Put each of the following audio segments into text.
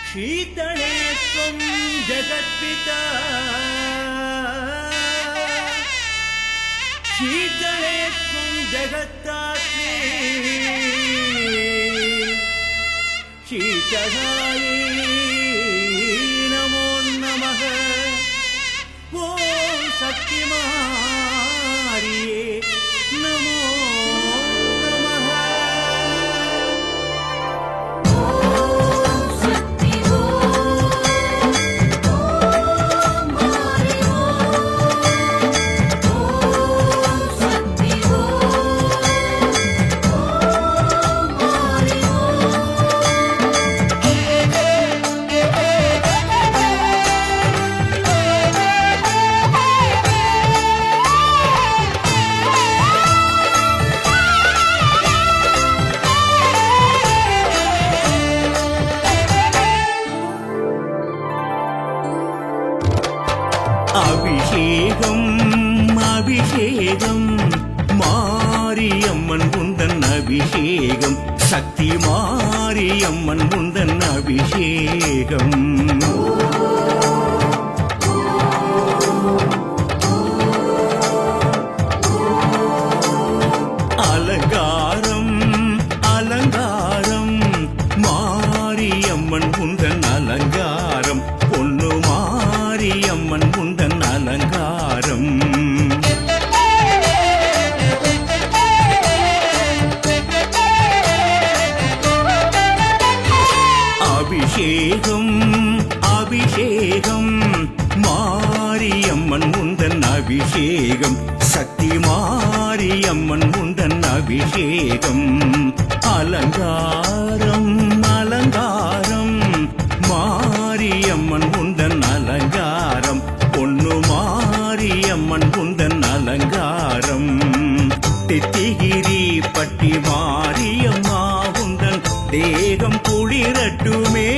शीतले त्वं जगत्पिता शीतले त्वं जगत्तात्मे शीतलायै नमो नमः ॐ शक्तिमारिये नमो அபிஷேகம் அபிஷேகம் மாரியம்மன் உந்தன் அபிஷேகம் சக்தி மாரியம்மன் உந்தன் அபிஷேகம் அலங்காரம் அலங்காரம் மாரியம்மன் உந்தன் அலங்காரம் பொன்னு மாரியம்மன் உந்தன் அலங்காரம் அபிஷேகம் அபிஷேகம் மாரியம்மன் உந்தன் அபிஷேகம் சக்தி மாரியம்மன் உந்தன் அபிஷேகம் அலங்காரம் அலங்காரம் மாரியம்மன் உந்தன் அலங்காரம் பொன்னு மாரியம்மன் உந்தன் அலங்காரம் தித்திகிரி பட்டி மாரியம்மா உந்தன் தேகம் குளிரட்டுமே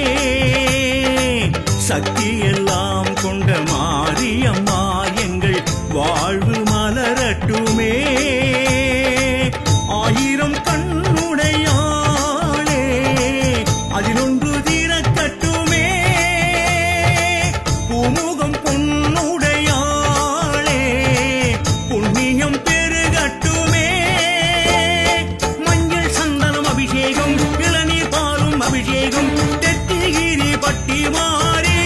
சக்தி எல்லாம் கொண்ட மாரியம்மா எங்கள் வாழ்வு மலரட்டுமே ஆயிரம் கண்ணுடையாளே அதிலொன்று திறக்கட்டுமே பூமுகம் பொன்னுடையாளே புண்ணியம் பெருகட்டுமே மஞ்சள் சந்தனம் அபிஷேகம் இளநீர் பாலும் அபிஷேகம் தெத்திகிரி பட்டி மாறி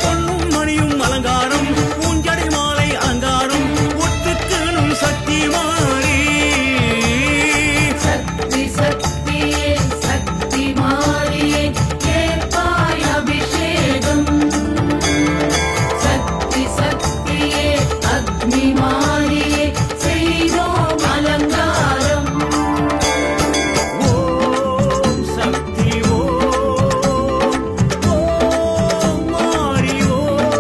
பொன்னும் மணியும் அலங்காரம் பூஞ்சடை மாலை அலங்காரம் ஒத்துக்கணும் சக்தி மாறி சக்தி சக்தியே சக்தி மாறியே கேட்பாய் அபிஷேகம் சக்தி சக்தியே அக்னி மாறியே செய்தோம் அலங்காரம் ஓம் சக்தி ஓம் மாறி ஓம்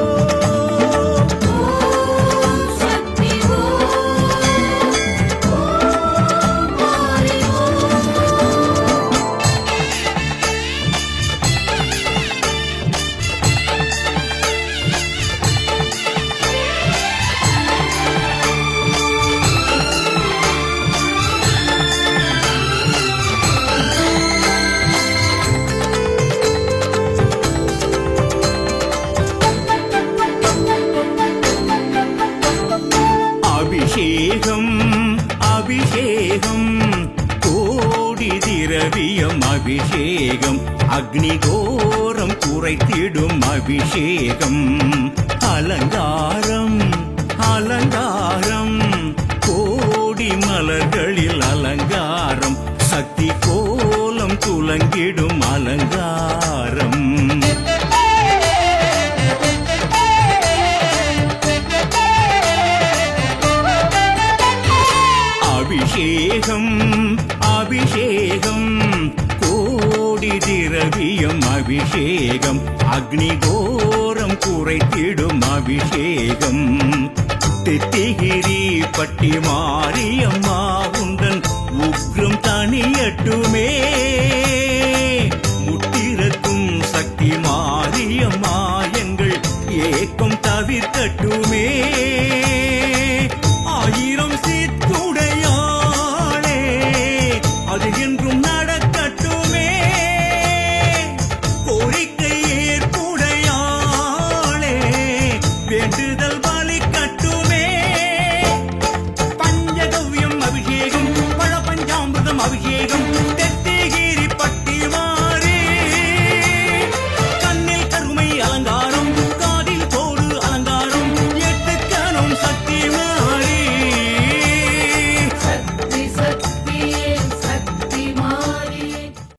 சக்தி ஓம் மாறி அபிஷேகம் அபிஷேகம் கோடி திரவியம் அபிஷேகம் அக்னி கோரம் குறைத்திடும் அபிஷேகம் அலங்காரம் அலங்காரம் கோடி மலர்களில் அலங்காரம் சக்தி கோலம் துலங்கிடும் அலங்காரம் அபிஷேகம் அபிஷேகம் கோடி திரவியம் அபிஷேகம் அக்னி கோரம் குறைத்திடும் அபிஷேகம் தித்திகிரி பட்டி மாரியம்மா உந்தன் உக்ரம் தனியட்டுமே